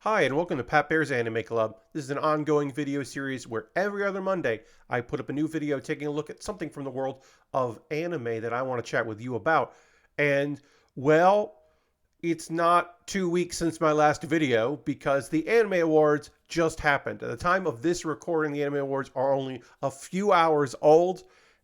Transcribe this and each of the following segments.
Hi, and welcome to Pat Bear's Anime Club. This is an ongoing video series where every other Monday I put up a new video taking a look at something from the world of anime that I want to chat with you about. And, well, it's not 2 weeks since my last video because the Anime Awards just happened. At the time of this recording, the Anime Awards are only a few hours old,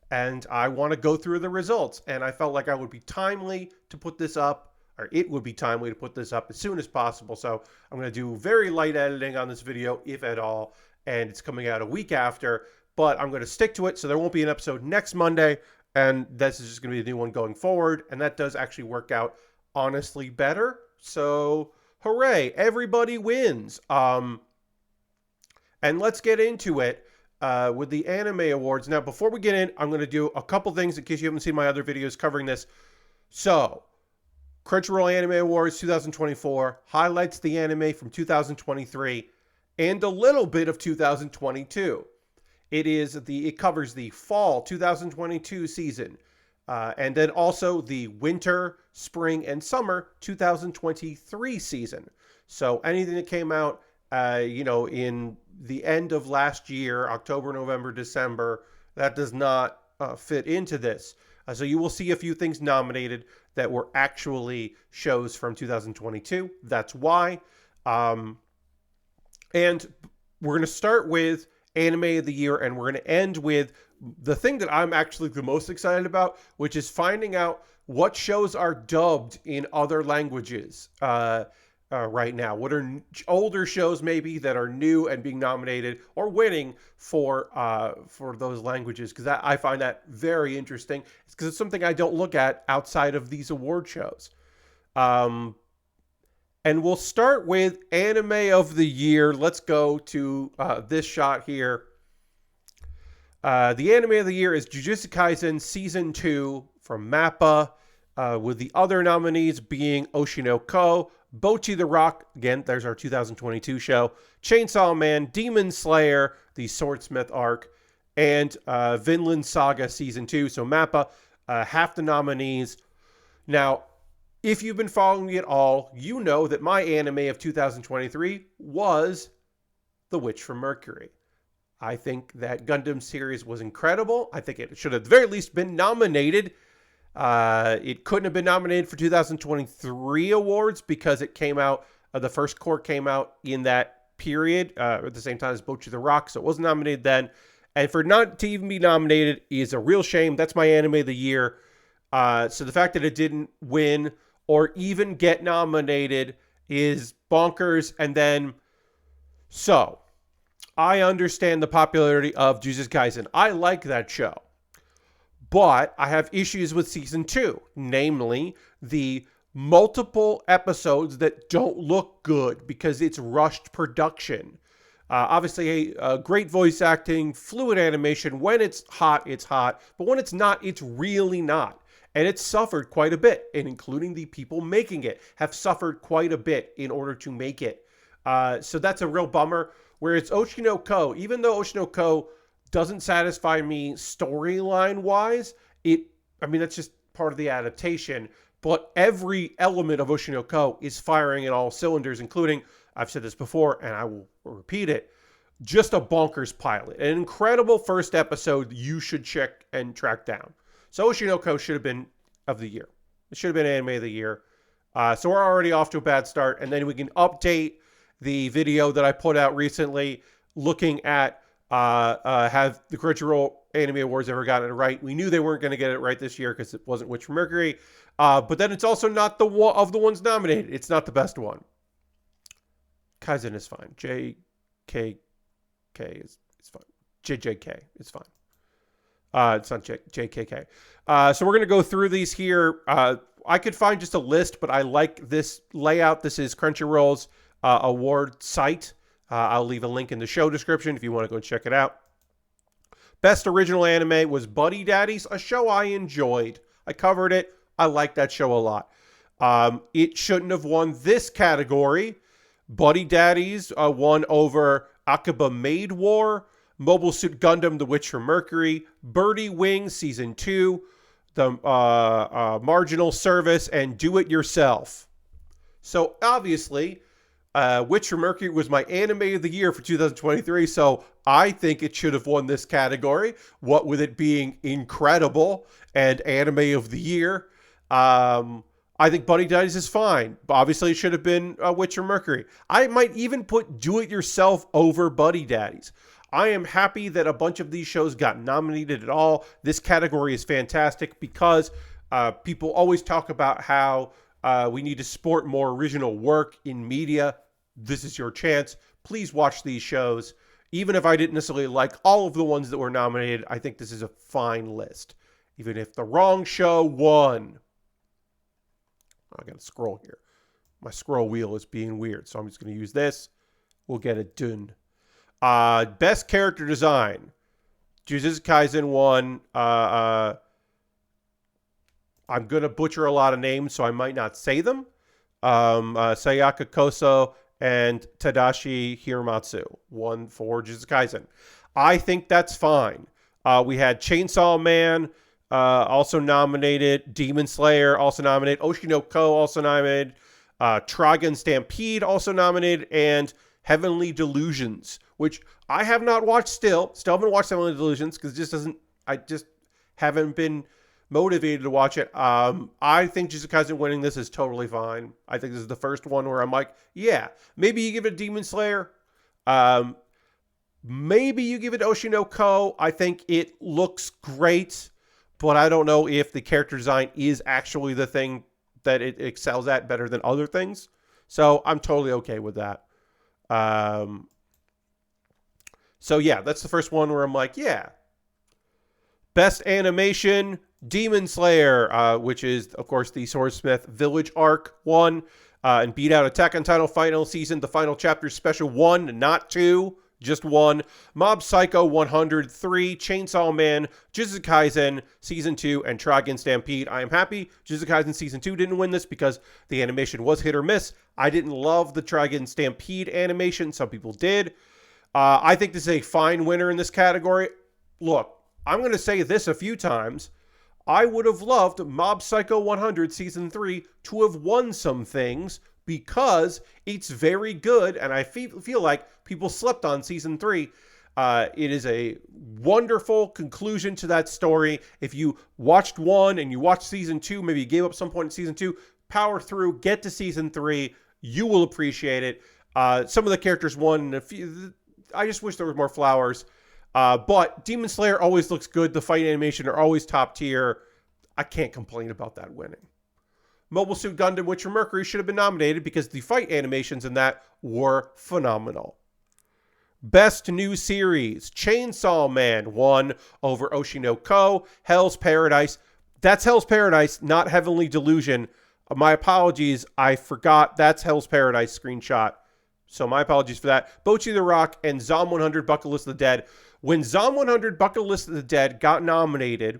and I want to go through the results. And I felt like I would be timely to put this up, or it would be timely to put this up as soon as possible. So I'm going to do very light editing on this video, if at all, and it's coming out a week after, but I'm going to stick to it, so there won't be an episode next Monday, and this is just going to be a new one going forward, and that does actually work out honestly better. So hooray, everybody wins. And let's get into it with the Anime Awards. Now, before we get in, I'm going to do a couple things in case you haven't seen my other videos covering this. So, Crunchyroll Anime Awards 2024 highlights the anime from 2023 and a little bit of 2022. It covers the fall 2022 season, and then also the winter, spring, and summer 2023 season. So anything that came out, in the end of last year, October, November, December, that does not fit into this. So you will see a few things nominated that were actually shows from 2022. That's why. And we're going to start with Anime of the Year, and we're going to end with the thing that I'm actually the most excited about, which is finding out what shows are dubbed in other languages right now. What are older shows maybe that are new and being nominated or winning for those languages? Because I find that very interesting. It's because it's something I don't look at outside of these award shows. And we'll start with Anime of the Year. Let's go to this shot here. The Anime of the Year is Jujutsu Kaisen Season 2 from MAPPA, with the other nominees being Oshinoko, Bocchi the Rock, again, there's our 2022 show, Chainsaw Man, Demon Slayer, the Swordsmith arc, and Vinland Saga Season 2. So MAPPA, half the nominees. Now, if you've been following me at all, you know that my anime of 2023 was The Witch from Mercury. I think that Gundam series was incredible. I think it should have at the very least been nominated. It couldn't have been nominated for 2023 awards because it came out, the first core came out in that period at the same time as Bocchi the Rock, so it wasn't nominated then. And for not to even be nominated is a real shame. That's my Anime of the Year. So the fact that it didn't win or even get nominated is bonkers. And then, so I understand the popularity of Jujutsu Kaisen. I like that show. But I have issues with Season 2, namely the multiple episodes that don't look good because it's rushed production. Obviously, great voice acting, fluid animation. When it's hot, but when it's not, it's really not. And it's suffered quite a bit, and including the people making it have suffered quite a bit in order to make it. So that's a real bummer. Whereas Oshinoko, even though Oshinoko doesn't satisfy me storyline wise, that's just part of the adaptation, but every element of Oshinoko is firing in all cylinders, including, I've said this before and I will repeat it, just a bonkers pilot. An incredible first episode you should check and track down. So Oshinoko should have been of the year. It should have been Anime of the Year. So we're already off to a bad start, and then we can update the video that I put out recently looking at have the Crunchyroll Anime Awards ever gotten it right. We knew they weren't going to get it right this year because it wasn't Witch from Mercury. But then it's also not the one of the ones nominated. It's not the best one. Kaizen is fine. JKK is fine. JJK is fine. It's not JKK. So we're going to go through these here. I could find just a list, but I like this layout. This is Crunchyroll's award site. I'll leave a link in the show description if you want to go check it out. Best original anime was Buddy Daddies, a show I enjoyed. I covered it. I like that show a lot. It shouldn't have won this category. Buddy Daddies won over Akiba Maid War, Mobile Suit Gundam, The Witch from Mercury, Birdie Wing Season 2, The Marginal Service, and Do It Yourself. So obviously, Witcher Mercury was my anime of the year for 2023, so I think it should have won this category. What with it being incredible and anime of the year. I think Bunny Daddies is fine. Obviously, it should have been Witcher Mercury. I might even put Do It Yourself over Bunny Daddies. I am happy that a bunch of these shows got nominated at all. This category is fantastic because people always talk about how we need to support more original work in media. This is your chance. Please watch these shows. Even if I didn't necessarily like all of the ones that were nominated, I think this is a fine list. Even if the wrong show won. I got to scroll here. My scroll wheel is being weird, so I'm just going to use this. We'll get it done. Best character design. Jujutsu Kaisen won. I'm going to butcher a lot of names, so I might not say them. Sayaka Koso and Tadashi Hiramatsu won for Jujutsu Kaisen. I think that's fine. We had Chainsaw Man also nominated. Demon Slayer also nominated. Oshinoko also nominated. Trigun Stampede also nominated. And Heavenly Delusions, which I have not watched still. Still haven't watched Heavenly Delusions because I just haven't been motivated to watch it. I think Jujutsu Kaisen winning this is totally fine. I think this is the first one where I'm like, yeah, maybe you give it Demon Slayer. Maybe you give it Oshinoko. I think it looks great, but I don't know if the character design is actually the thing that it excels at better than other things. So I'm totally okay with that. So yeah, that's the first one where I'm like, yeah. Best animation, Demon Slayer, which is, of course, the Swordsmith Village arc won, and beat out Attack on Titan final season, the final chapter special 1, not 2, just 1. Mob Psycho 103, Chainsaw Man, Jujutsu Kaisen Season 2, and Trigun Stampede. I am happy Jujutsu Kaisen Season 2 didn't win this because the animation was hit or miss. I didn't love the Trigun Stampede animation. Some people did. I think this is a fine winner in this category. Look, I'm going to say this a few times. I would have loved Mob Psycho 100 Season 3 to have won some things because it's very good, and I feel like people slept on Season 3. It is a wonderful conclusion to that story. If you watched 1 and you watched Season 2, maybe you gave up some point in Season 2, power through, get to Season 3. You will appreciate it. Some of the characters won. I just wish there were more flowers. But Demon Slayer always looks good. The fight animation are always top tier. I can't complain about that winning. Mobile Suit Gundam Witcher Mercury should have been nominated because the fight animations in that were phenomenal. Best New Series, Chainsaw Man won over Oshinoko. Hell's Paradise. That's Hell's Paradise, not Heavenly Delusion. My apologies. I forgot that's Hell's Paradise screenshot. So my apologies for that. Bocchi the Rock and Zom 100 Bucket List of the Dead. When Zom 100 Bucket List of the Dead got nominated,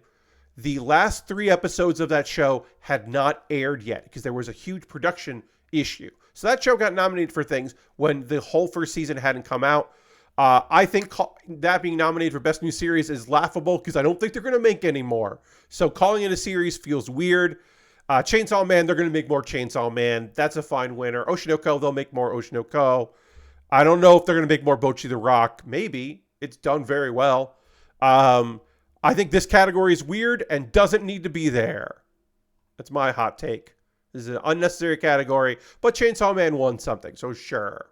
the last 3 episodes of that show had not aired yet because there was a huge production issue. So that show got nominated for things when the whole first season hadn't come out. I think that being nominated for Best New Series is laughable because I don't think they're going to make any more. So calling it a series feels weird. Chainsaw Man, they're going to make more Chainsaw Man. That's a fine winner. Oshinoko, they'll make more Oshinoko. I don't know if they're going to make more Bocchi the Rock. Maybe. It's done very well. I think this category is weird and doesn't need to be there. That's my hot take. This is an unnecessary category, but Chainsaw Man won something, so sure.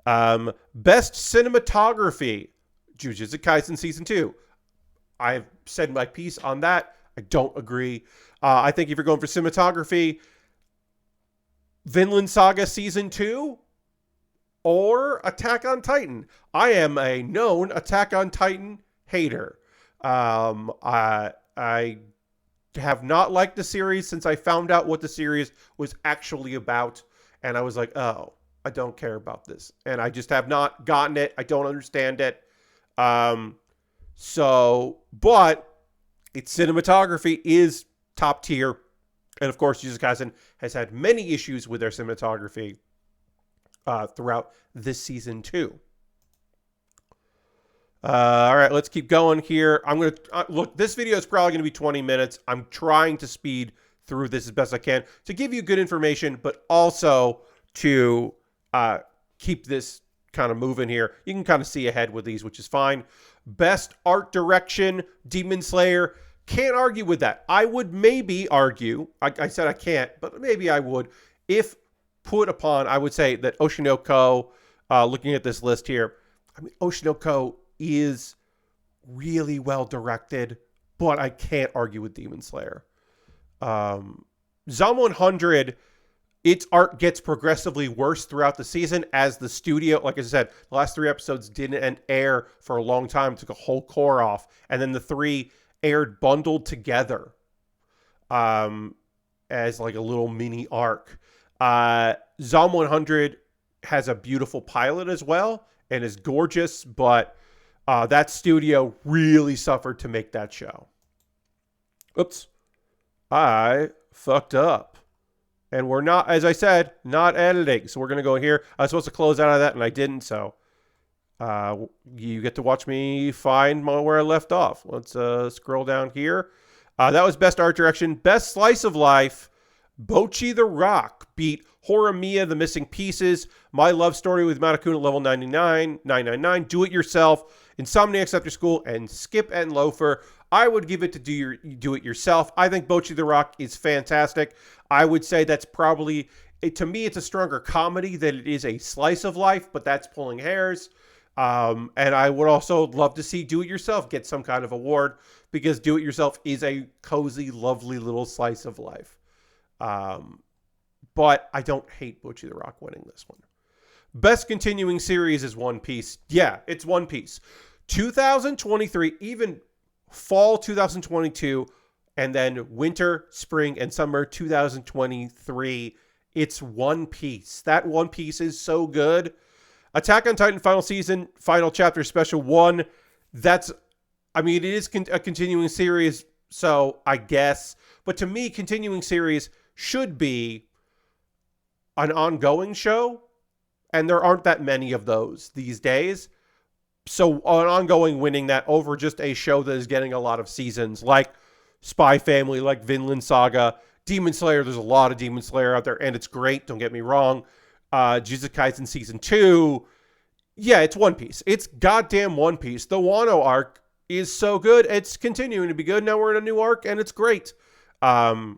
Best Cinematography, Jujutsu Kaisen Season 2. I've said my piece on that. I don't agree. I think if you're going for cinematography, Vinland Saga Season 2 or Attack on Titan. I am a known Attack on Titan hater. I have not liked the series since I found out what the series was actually about. And I was like, oh, I don't care about this. And I just have not gotten it. I don't understand it. But its cinematography is top tier. And of course, Jujutsu Kaisen has had many issues with their cinematography throughout this season too. All right, let's keep going here. I'm going to look, this video is probably going to be 20 minutes. I'm trying to speed through this as best I can to give you good information, but also to keep this kind of moving here. You can kind of see ahead with these, which is fine. Best art direction, Demon Slayer. Can't argue with that. I would maybe argue, I said I can't, but maybe I would. If put upon, I would say that Oshinoko, looking at this list here, I mean, Oshinoko is really well directed, but I can't argue with Demon Slayer. Zom 100, its art gets progressively worse throughout the season as the studio, like I said, the last 3 episodes didn't air for a long time, took a whole core off, and then the 3 aired bundled together as like a little mini arc. Zom 100 has a beautiful pilot as well and is gorgeous, but that studio really suffered to make that show. Oops. I fucked up. And we're not, as I said, not editing. So we're going to go here. I was supposed to close out of that and I didn't. So you get to watch me find where I left off. Let's scroll down here. That was Best Art Direction. Best Slice of Life. Bocchi the Rock beat Horimiya, The Missing Pieces, My Love Story with Matakun at level 999, Do It Yourself, Insomniacs After School, and Skip and Loafer. I would give it to Do It Yourself. I think Bocchi the Rock is fantastic. I would say that's probably, to me, it's a stronger comedy than it is a slice of life, but that's pulling hairs. And I would also love to see Do It Yourself get some kind of award, because Do It Yourself is a cozy, lovely little slice of life. But I don't hate Bocchi the Rock winning this one. Best continuing series is One Piece. Yeah, it's One Piece. 2023, even fall 2022, and then winter, spring, and summer 2023, it's One Piece. That One Piece is so good. Attack on Titan final season, final chapter, special 1. That's, I mean, it is a continuing series, so I guess. But to me, continuing series should be an ongoing show, and there aren't that many of those these days. So an ongoing winning that over just a show that is getting a lot of seasons, like Spy Family, like Vinland Saga, Demon Slayer. There's a lot of Demon Slayer out there, and it's great, don't get me wrong. Jujutsu Kaisen Season 2. Yeah, it's One Piece. It's goddamn One Piece. The Wano arc is so good. It's continuing to be good. Now we're in a new arc, and it's great. Yeah,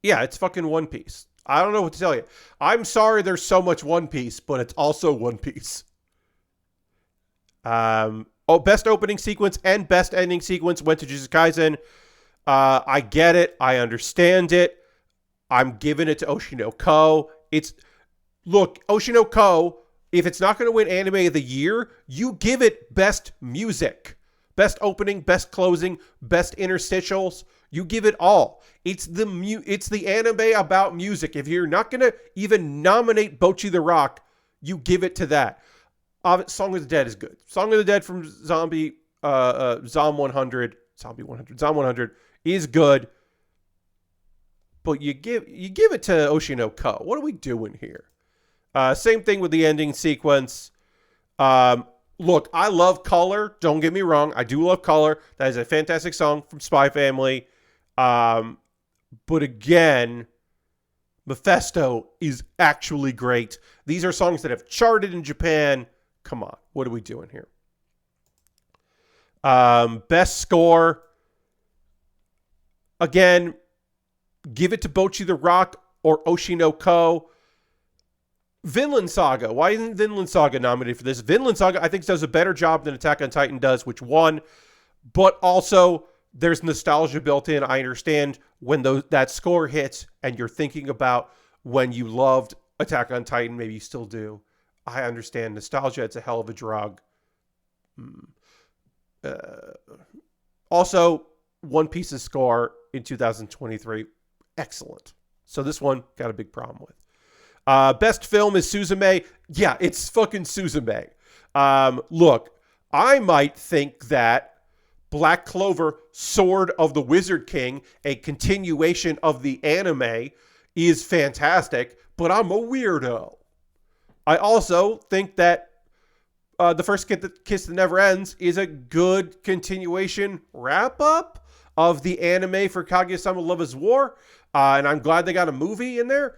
it's fucking One Piece. I don't know what to tell you. I'm sorry there's so much One Piece, but it's also One Piece. Best opening sequence and best ending sequence went to Jujutsu Kaisen. I get it. I understand it. I'm giving it to Oshinoko. Look, Oshinoko, if it's not going to win Anime of the Year, you give it best music. Best opening, best closing, best interstitials. You give it all. It's the anime about music. If you're not going to even nominate Bocchi the Rock, you give it to that. Song of the Dead is good. Song of the Dead from Zom 100 is good. But you give it to Oshinoko. What are we doing here? Same thing with the ending sequence. Look, I love Color. Don't get me wrong. I do love Color. That is a fantastic song from Spy Family. But again, Mephisto is actually great. These are songs that have charted in Japan. Come on. What are we doing here? Best score. Again, give it to Bocchi the Rock or Oshinoko. Vinland Saga. Why isn't Vinland Saga nominated for this? Vinland Saga, I think, does a better job than Attack on Titan does, which won. But also, there's nostalgia built in. I understand when that score hits and you're thinking about when you loved Attack on Titan. Maybe you still do. I understand nostalgia. It's a hell of a drug. Also, One Piece's score in 2023, excellent. So this one got a big problem with. Best film is Suzume. Yeah, it's fucking Suzume. Look, I might think that Black Clover, Sword of the Wizard King, a continuation of the anime, is fantastic, but I'm a weirdo. I also think that The First Kiss That Never Ends is a good continuation wrap-up of the anime for Kaguya-sama Love is War, and I'm glad they got a movie in there.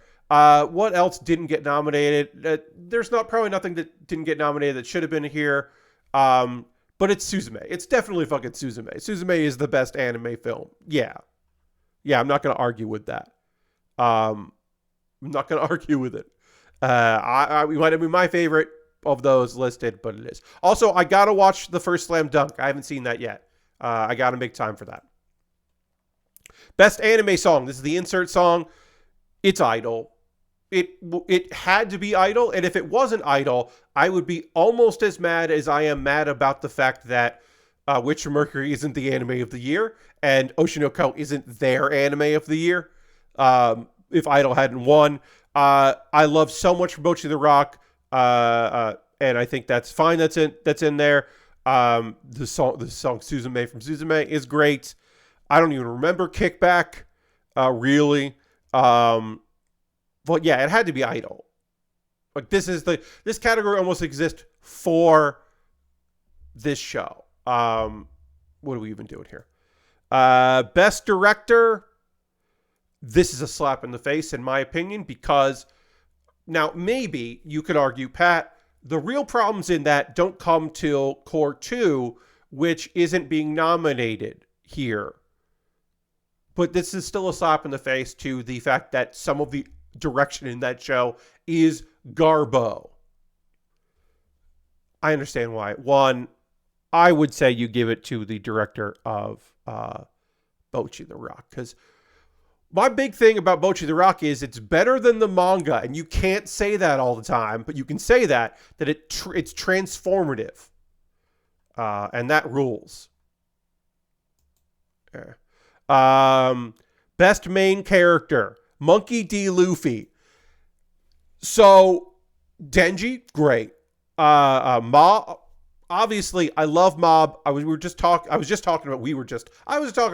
What else didn't get nominated? There's probably nothing that didn't get nominated that should have been here. But it's Suzume. It's definitely fucking Suzume. Suzume is the best anime film. Yeah. Yeah, I'm not going to argue with that. I'm not going to argue with it. We might have been my favorite of those listed, but it is. Also, I got to watch the first Slam Dunk. I haven't seen that yet. I got to make time for that. Best anime song. This is the insert song. It's Idol. It had to be Idol, and if it wasn't Idol, I would be almost as mad as I am mad about the fact that Witch Mercury isn't the anime of the year, and Oshinoko isn't their anime of the year. If Idol hadn't won, I love so much Bocchi the Rock, and I think that's fine. That's in there. The song Suzume from Suzume is great. I don't even remember Kickback, really. But yeah, it had to be Idol. Like this category almost exists for this show. What are we even doing here? Best Director. This is a slap in the face, in my opinion, because now maybe you could argue, Pat, the real problems in that don't come till Core 2, which isn't being nominated here. But this is still a slap in the face to the fact that some of the direction in that show is garbo. I understand why. One, I would say you give it to the director of Bocchi the Rock, because my big thing about Bocchi the Rock is it's better than the manga, and you can't say that all the time, but you can say that it's transformative, and that rules. Yeah. Best main character, Monkey D. Luffy. So Denji, great. Mob, obviously, I love Mob. I was talking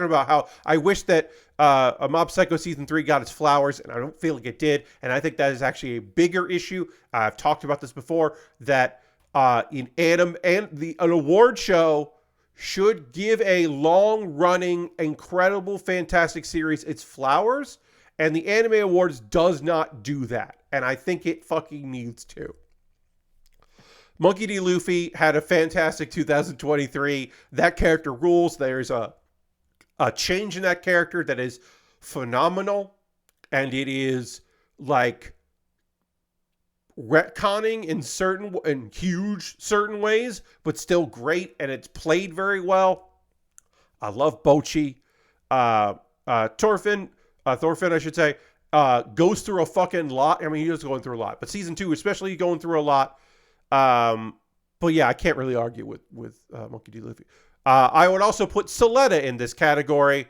about how I wish that a Mob Psycho Season 3 got its flowers, and I don't feel like it did. And I think that is actually a bigger issue. I've talked about this before, that in anime and an award show should give a long-running, incredible, fantastic series its flowers, and the Anime Awards does not do that. And I think it fucking needs to. Monkey D. Luffy had a fantastic 2023. That character rules. There's a change in that character that is phenomenal. And it is like retconning in huge certain ways, but still great. And it's played very well. I love Bocchi. Thorfinn, I should say, goes through a fucking lot. I mean, he is going through a lot, but season 2, especially, going through a lot. But yeah, I can't really argue with Monkey D. Luffy. I would also put Soletta in this category.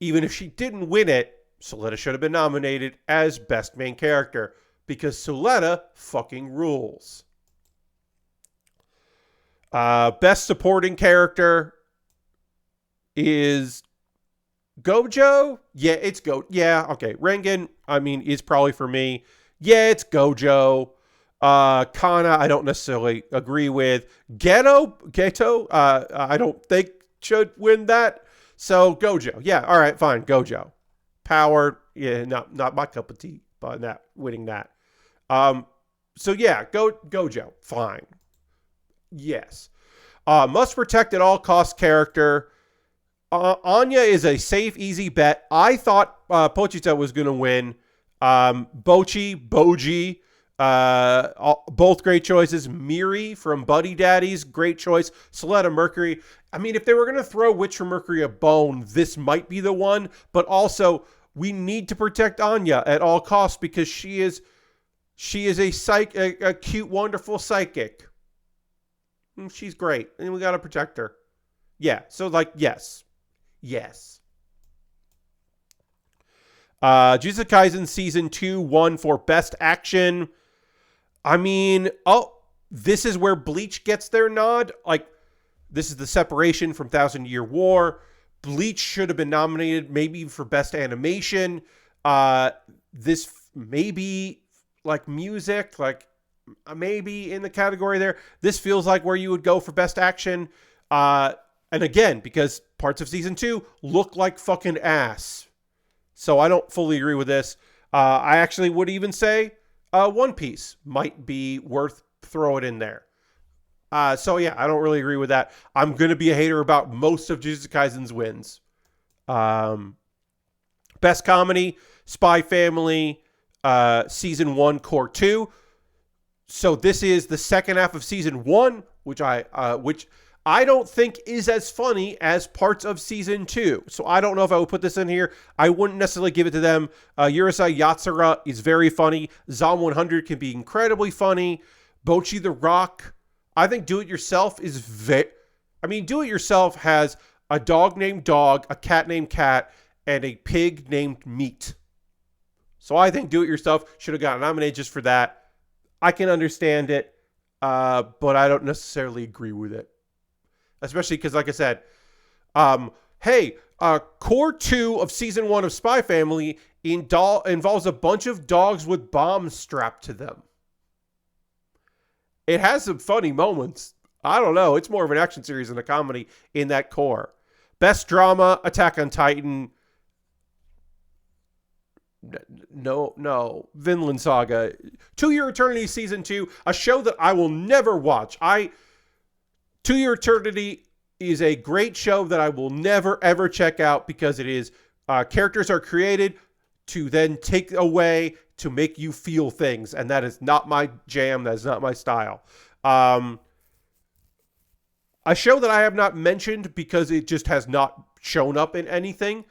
Even if she didn't win it, Soletta should have been nominated as best main character, because Soletta fucking rules. Best supporting character is Gojo? Yeah, it's Yeah, okay. Rengen, I mean, is probably for me. Yeah, it's Gojo. Kana, I don't necessarily agree with. Geto, I don't think should win that. So Gojo. Yeah, all right, fine. Gojo. Power, yeah, not my cup of tea, but winning that. So yeah, Gojo. Fine. Yes. Must protect at all costs character. Anya is a safe, easy bet. I thought Pochita was going to win. Boji, both great choices. Miri from Buddy Daddies, great choice. Soletta Mercury. I mean, if they were going to throw Witch from Mercury a bone, this might be the one. But also, we need to protect Anya at all costs, because she is a cute, wonderful psychic. She's great, and we got to protect her. Yeah, so yes. Jujutsu Kaisen Season 2 won for Best Action. I mean, this is where Bleach gets their nod. Like, this is the separation from Thousand Year War. Bleach should have been nominated maybe for Best Animation. This maybe like music, like maybe in the category there. This feels like where you would go for Best Action. And again, because parts of Season 2 look like fucking ass. So I don't fully agree with this. I actually would even say One Piece might be worth throwing in there. So yeah, I don't really agree with that. I'm gonna be a hater about most of Jujutsu Kaisen's wins. Um, Best comedy, Spy Family, season 1, core 2. So this is the second half of season 1, which I don't think is as funny as parts of season 2. So I don't know if I would put this in here. I wouldn't necessarily give it to them. Urusei Yatsura is very funny. Zom 100 can be incredibly funny. Bocchi the Rock. I think Do It Yourself is Do It Yourself has a dog named Dog, a cat named Cat, and a pig named Meat. So I think Do It Yourself should have gotten nominated just for that. I can understand it, but I don't necessarily agree with it. Especially because, like I said, core 2 of season 1 of Spy Family involves a bunch of dogs with bombs strapped to them. It has some funny moments. I don't know. It's more of an action series than a comedy in that core. Best drama, Attack on Titan. No. Vinland Saga. To Your Eternity Season 2, a show that I will never watch. To Your Eternity is a great show that I will never, ever check out because it is, characters are created to then take away to make you feel things. And that is not my jam. That is not my style. A show that I have not mentioned because it just has not shown up in anything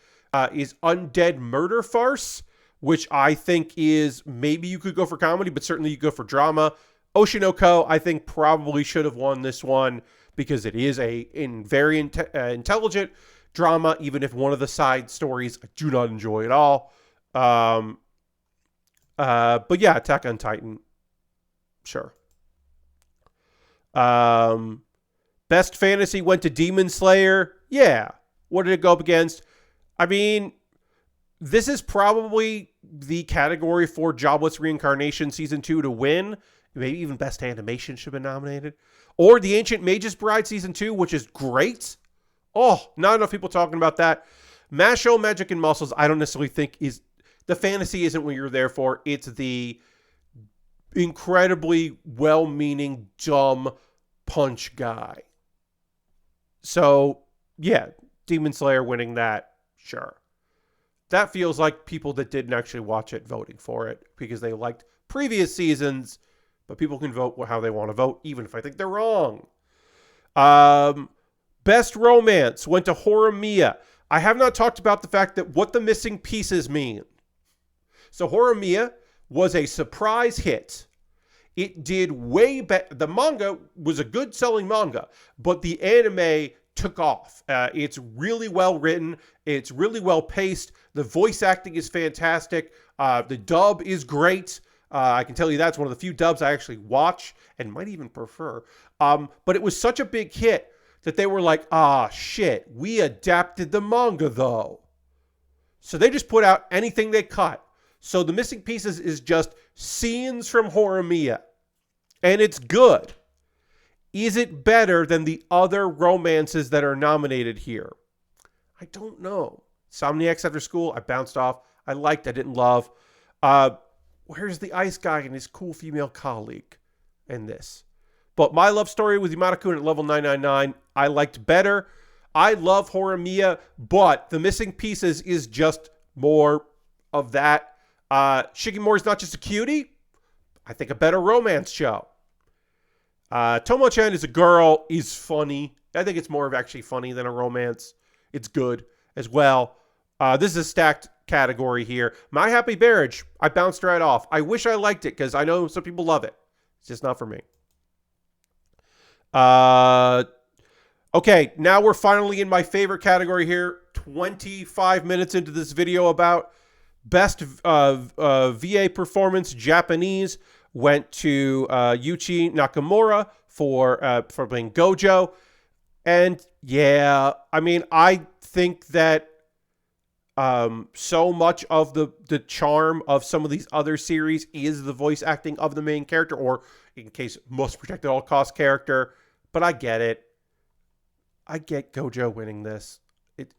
is Undead Murder Farce, which I think is, maybe you could go for comedy, but certainly you go for drama. Oshinoko, I think, probably should have won this one because it is a very intelligent drama, even if one of the side stories I do not enjoy at all. But yeah, Attack on Titan, sure. Best fantasy went to Demon Slayer. Yeah. What did it go up against? I mean, this is probably the category for Jobless Reincarnation Season 2 to win. Maybe even Best Animation should have been nominated. Or The Ancient Mage's Bride Season 2, which is great. Oh, not enough people talking about that. Masho, Magic and Muscles, I don't necessarily think is... The fantasy isn't what you're there for. It's the incredibly well-meaning, dumb punch guy. So, yeah, Demon Slayer winning that, sure. That feels like people that didn't actually watch it voting for it because they liked previous seasons, but people can vote how they want to vote, even if I think they're wrong. Best Romance went to Horimiya. I have not talked about the fact that what the missing pieces mean. So Horimiya was a surprise hit. It did way better. The manga was a good selling manga, but the anime took off. It's really well written. It's really well paced. The voice acting is fantastic. The dub is great. I can tell you that's one of the few dubs I actually watch and might even prefer. But it was such a big hit that they were like, shit, we adapted the manga though. So they just put out anything they cut. So the missing pieces is just scenes from Horimiya. And it's good. Is it better than the other romances that are nominated here? I don't know. Somniacs After School, I bounced off. I didn't love. Where's the ice guy and his cool female colleague in this? But My Love Story with Yamada-kun at level 999, I liked better. I love Horimiya, but the missing pieces is just more of that. Shikimori's not just a cutie. I think a better romance show. Tomo-chan is a girl, is funny. I think it's more of actually funny than a romance. It's good as well. This is a stacked category here. My Happy Marriage, I bounced right off. I wish I liked it because I know some people love it. It's just not for me. Okay, now we're finally in my favorite category here. 25 minutes into this video about Best VA Performance Japanese went to Yuichi Nakamura for playing Gojo. And yeah, I mean, I think that so much of the charm of some of these other series is the voice acting of the main character, or in case most protect at all cost character. But I get it. I get Gojo winning this. It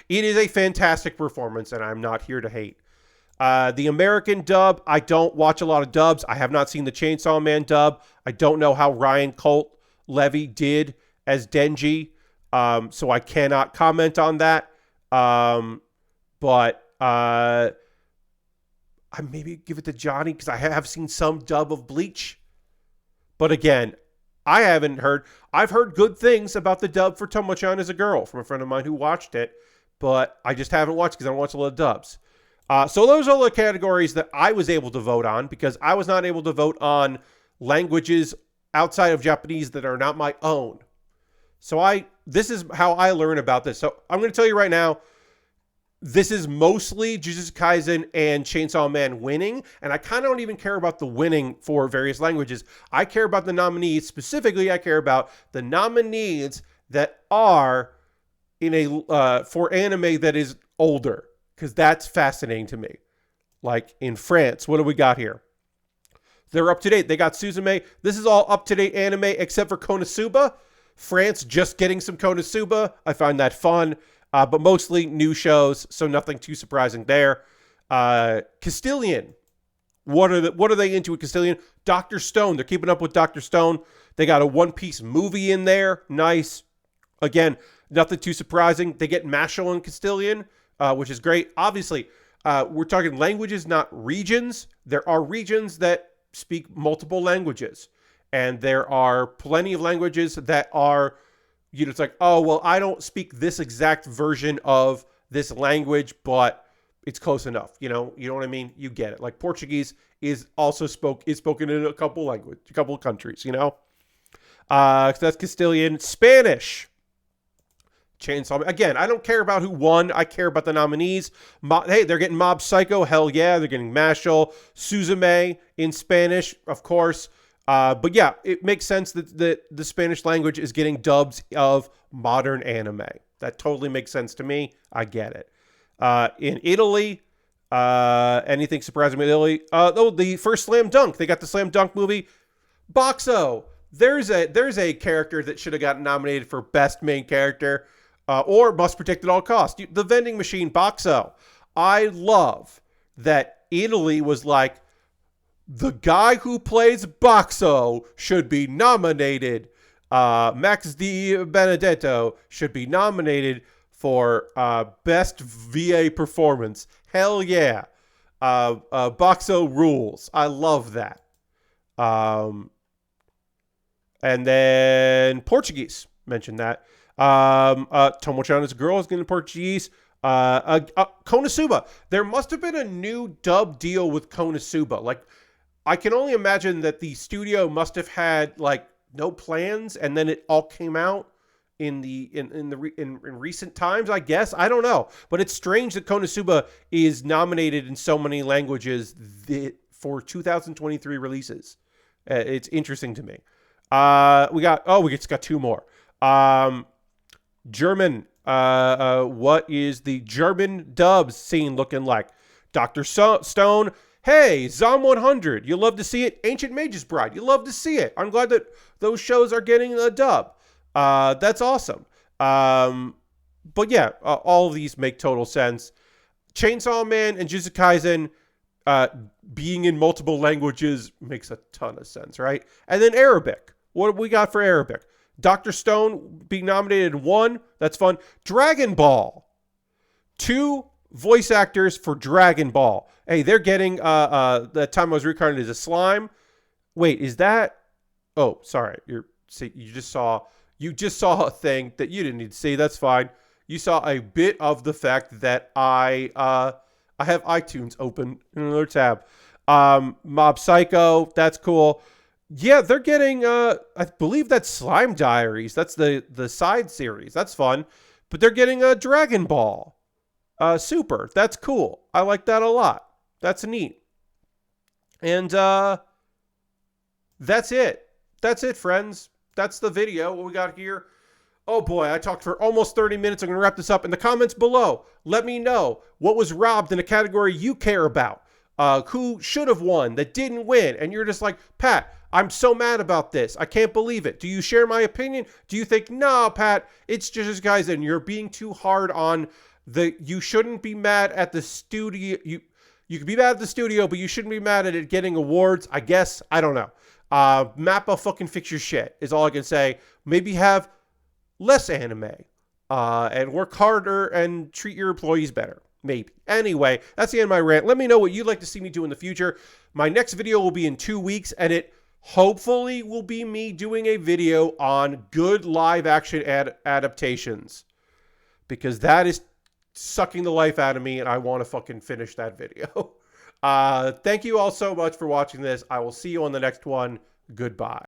is a fantastic performance, and I'm not here to hate. The American dub, I don't watch a lot of dubs. I have not seen the Chainsaw Man dub. I don't know how Ryan Colt Levy did as Denji, so I cannot comment on that. But I maybe give it to Johnny because I have seen some dub of Bleach. But again, I haven't heard. I've heard good things about the dub for Tomo-chan as a Girl from a friend of mine who watched it, but I just haven't watched because I don't watch a lot of dubs. So those are the categories that I was able to vote on because I was not able to vote on languages outside of Japanese that are not my own. So this is how I learn about this. So I'm going to tell you right now, this is mostly Jujutsu Kaisen and Chainsaw Man winning, and I kind of don't even care about the winning for various languages. I care about the nominees. Specifically, I care about the nominees that are in a for anime that is older, because that's fascinating to me. Like in France, what do we got here? They're up to date. They got Suzume. This is all up to date anime except for Konosuba. France just getting some Konosuba. I find that fun. But mostly new shows, so nothing too surprising there. Castilian. What are they into with Castilian? Dr. Stone. They're keeping up with Dr. Stone. They got a One Piece movie in there. Nice. Again, nothing too surprising. They get Mashal and Castilian, which is great. Obviously, we're talking languages, not regions. There are regions that speak multiple languages. And there are plenty of languages that are... it's like, oh, well, I don't speak this exact version of this language, but it's close enough. You know what I mean? You get it. Like Portuguese is also spoken in a couple of countries, So that's Castilian. Spanish. Chainsaw. Again, I don't care about who won. I care about the nominees. Hey, they're getting Mob Psycho. Hell yeah. They're getting Mashal. Suzume in Spanish, of course. But yeah, it makes sense that the Spanish language is getting dubs of modern anime. That totally makes sense to me. I get it. In Italy, anything surprising in Italy? The first Slam Dunk. They got the Slam Dunk movie. Boxo. There's a character that should have gotten nominated for Best Main Character or Must Protect at All Costs. The vending machine, Boxo. I love that Italy was like, the guy who plays Boxo should be nominated. Max Di Benedetto should be nominated for Best VA Performance. Hell yeah. Boxo rules. I love that. And then Portuguese. Mentioned that. Tomo-chan as a Girl is getting Portuguese. Konosuba. There must have been a new dub deal with Konosuba. Like, I can only imagine that the studio must have had like no plans, and then it all came out in recent times. I guess I don't know, but it's strange that Konosuba is nominated in so many languages for 2023 releases. It's interesting to me. We just got two more. German. What is the German dubs scene looking like? Dr. Stone. Hey, Zom 100, you love to see it. Ancient Mage's Bride, you love to see it. I'm glad that those shows are getting a dub. That's awesome. But yeah, all of these make total sense. Chainsaw Man and Jujutsu Kaisen being in multiple languages makes a ton of sense, right? And then Arabic. What have we got for Arabic? Dr. Stone being nominated in one. That's fun. Dragon Ball. 2 voice actors for Dragon Ball. Hey, they're getting the time I was reincarnated as a slime. Wait, is that? Oh, sorry. You just saw a thing that you didn't need to see. That's fine. You saw a bit of the fact that I have iTunes open in another tab. Mob Psycho, that's cool. Yeah, they're getting I believe that's Slime Diaries. That's the side series. That's fun. But they're getting a Dragon Ball. Super. That's cool. I like that a lot. That's neat. And that's it. That's it, friends. That's the video. What we got here. Oh boy, I talked for almost 30 minutes. I'm going to wrap this up. In the comments below, let me know what was robbed in a category you care about. Who should have won that didn't win. And you're just like, Pat, I'm so mad about this. I can't believe it. Do you share my opinion? Do you think, no, Pat, it's just guys and you're being too hard on you shouldn't be mad at the studio. You can be mad at the studio, but you shouldn't be mad at it getting awards, I guess. I don't know. Mappa, fucking fix your shit is all I can say. Maybe have less anime and work harder and treat your employees better. Maybe. Anyway, that's the end of my rant. Let me know what you'd like to see me do in the future. My next video will be in 2 weeks, and it hopefully will be me doing a video on good live action adaptations, because that is sucking the life out of me, and I want to fucking finish that video. Thank you all so much for watching this. I will see you on the next one. Goodbye.